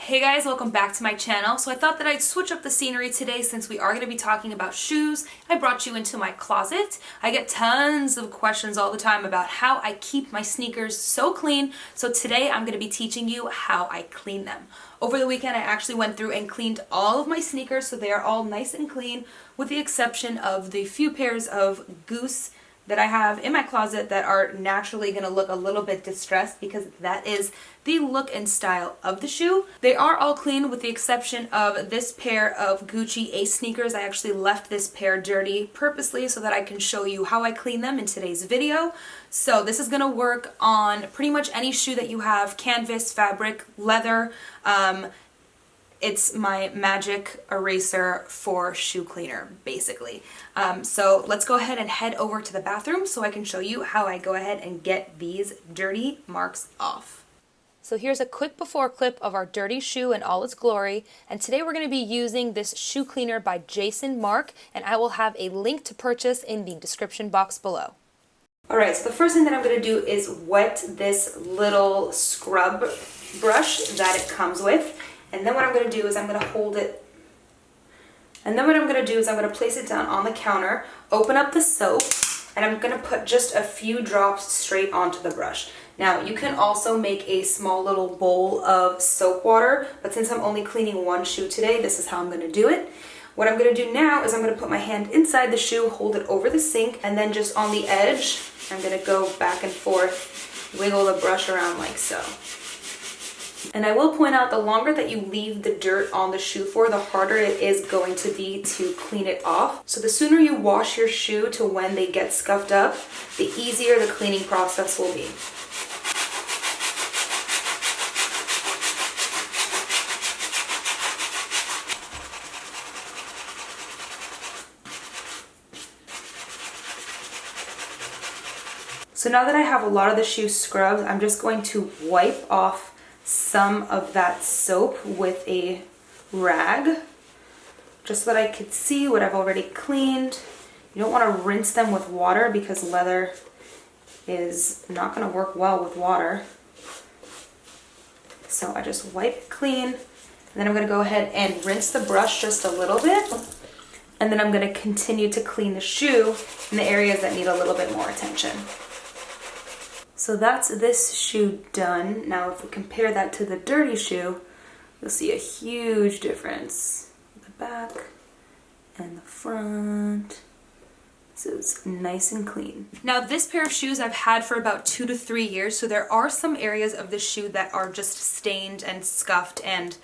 Hey guys, welcome back to my channel. So I thought that I'd switch up the scenery today since we are going to be talking about shoes. I brought you into my closet. I get tons of questions all the time about how I keep my sneakers so clean. So today I'm going to be teaching you how I clean them. Over the weekend I actually went through and cleaned all of my sneakers so they are all nice and clean with the exception of the few pairs of Goose that I have in my closet that are naturally going to look a little bit distressed because that is the look and style of the shoe. They are all clean with the exception of this pair of Gucci Ace sneakers. I actually left this pair dirty purposely so that I can show you how I clean them in today's video. So this is going to work on pretty much any shoe that you have, canvas, fabric, leather. It's my magic eraser for shoe cleaner, basically. So let's go ahead and head over to the bathroom so I can show you how I go ahead and get these dirty marks off. So here's a quick before clip of our dirty shoe in all its glory, and today we're going to be using this shoe cleaner by Jason Markk, and I will have a link to purchase in the description box below. Alright, so the first thing that I'm going to do is wet this little scrub brush that it comes with. And then what I'm going to do is I'm going to hold it, and then what I'm going to do is I'm going to place it down on the counter, open up the soap, and I'm going to put just a few drops straight onto the brush. Now you can also make a small little bowl of soap water, but since I'm only cleaning one shoe today, this is how I'm going to do it. What I'm going to do now is I'm going to put my hand inside the shoe, hold it over the sink, and then just on the edge, I'm going to go back and forth, wiggle the brush around like so. And I will point out, the longer that you leave the dirt on the shoe for, the harder it is going to be to clean it off. So the sooner you wash your shoe to when they get scuffed up, the easier the cleaning process will be. So now that I have a lot of the shoe scrubbed, I'm just going to wipe off some of that soap with a rag just so that I could see what I've already cleaned. You don't want to rinse them with water because leather is not going to work well with water. So I just wipe it clean, and then I'm going to go ahead and rinse the brush just a little bit, and then I'm going to continue to clean the shoe in the areas that need a little bit more attention. So that's this shoe done. Now if we compare that to the dirty shoe, you'll see a huge difference. The back and the front. This is nice and clean. Now this pair of shoes I've had for about 2 to 3 years, so there are some areas of the shoe that are just stained and scuffed, and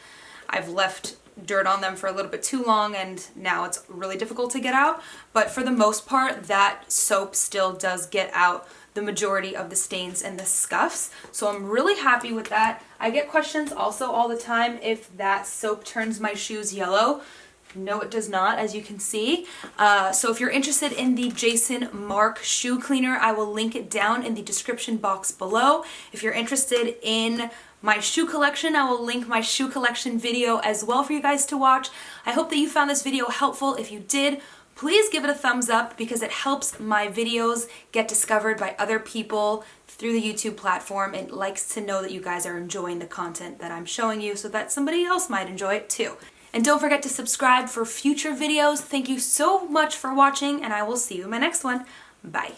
I've left dirt on them for a little bit too long and now it's really difficult to get out. But for the most part, that soap still does get out the majority of the stains and the scuffs. So I'm really happy with that. I get questions also all the time if that soap turns my shoes yellow. No, it does not, as you can see. So if you're interested in the Jason Markk shoe cleaner, I will link it down in the description box below. If you're interested in my shoe collection, I will link my shoe collection video as well for you guys to watch. I hope that you found this video helpful. If you did, please give it a thumbs up because it helps my videos get discovered by other people through the YouTube platform. It likes to know that you guys are enjoying the content that I'm showing you so that somebody else might enjoy it too. And don't forget to subscribe for future videos. Thank you so much for watching, and I will see you in my next one. Bye.